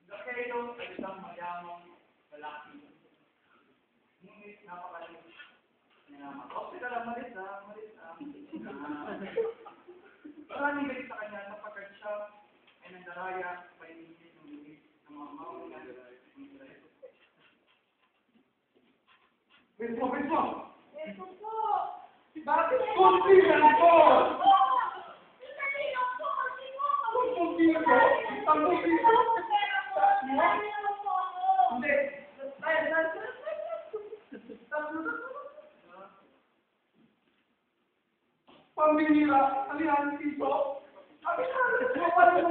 Zakeo ay isang mayamang lalaki. Ngunit napakalimit niya naman. Okay ka lang, Marisa. Maraming galit sa kanya sapagkat siya ay nandaraya sa paninigit ng luwis ng mga maulan ng Israel. Beso! Ito po! Bakit kunti lang po? Sandali lang po! Kunti ko? Ang kunti ko? Hindi. Pamilya, alihan dito. Alihan mo.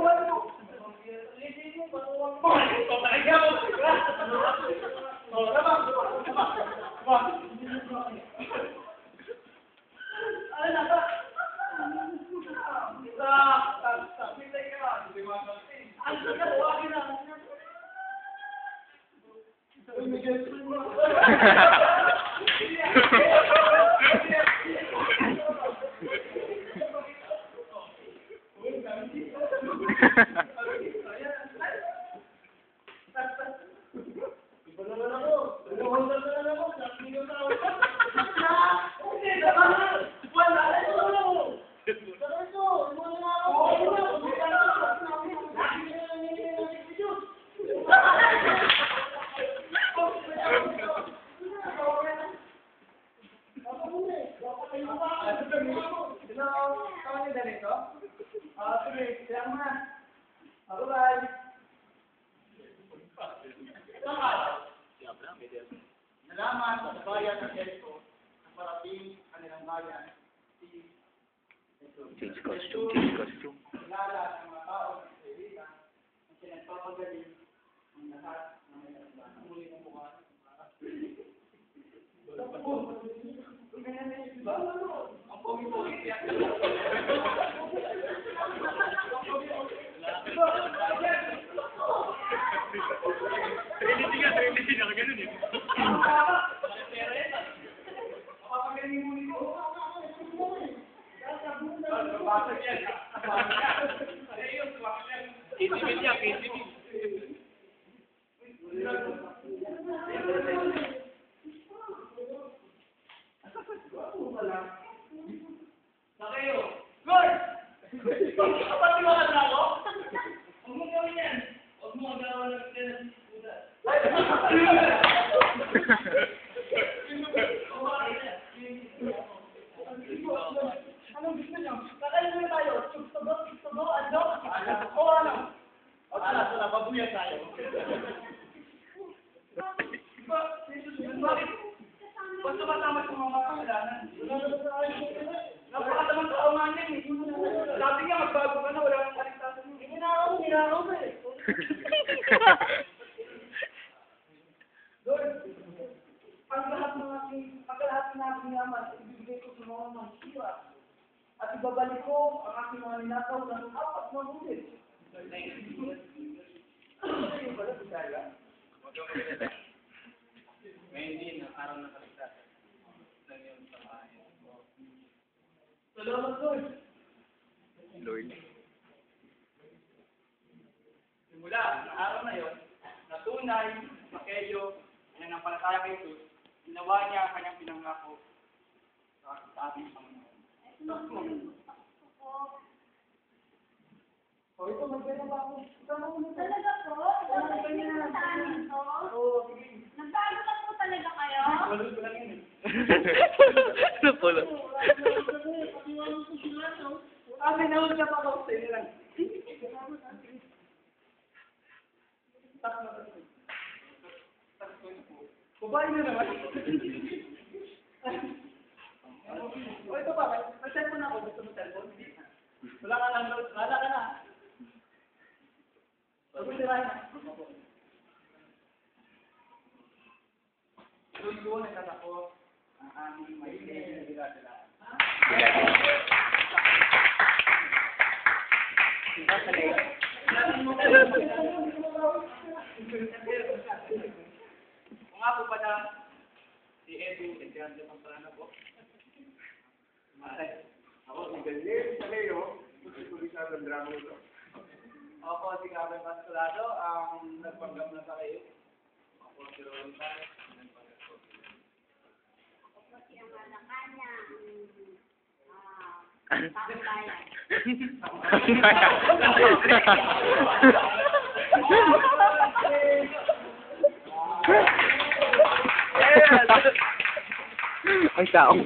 Nalaman sa bayan ng Jericho na parating kanilang bayan si Change costume. kilala ng mga tao ng Israelita na sinagpapagaling ang lahat ng may kasalanan. Muli ng buwan. Ang pogi-pogi. Trinity na ganun eh. Makapagaling muli ko. KTV niya, KTV. Zakeo! Good! Kapatiwalan na ako? Huwag mo gawin yan. Huwag mo gawin ng tennis. Anong gusto niyo? Kakain muna tayo. Tubo, ano? O ano? O tala, babuya tayo. Bakit? Basta matama sa mga makakalanan. Napakatamang tao nga niyan eh. Sabi niya, magbago ka na, wala kang kaligtasan niya. Hinakaw ba eh. Lord, ang lahat ng aking yaman, ibibigay ko sa mga mansira. At ibabalik ko ang aking mga ninakaw ng 4 na ulit. Ano pala, Bisaya? Ngayon din, ang araw na kaligtasan. Lang yun sa bahay. Salamat, Lord. Lord. Simula ng araw na yon, natunay, Zakeo, ang nanampalataya kay Jesus, ginawa niya ang kanyang pinangako sa ating Panginoon. O, ito, magkaya ba ako? Talaga po? Oo, sige. Nagbago na po talaga kayo? Walod ko lang yun eh. Ano pala? Nahuli na pa ako sa inyo lang. Kubain na naman. O, ito pa, may cellphone ako. Gusto mo cellphone? Wala ka lang, wala ka na. Pag-utirahin na. Doon ko nagtatapos ang aming mahilig na dila-dilaan. Kung nga po pala, si Edwin Edgardo Pamplana po. Ako si Galileo Saleo, Ako si Carmen Pascolado, ang nagpanggap na sa kayo. Ako si Roland Tayo. Ako po si Amanda Kanya. Pangbayan. Ang taong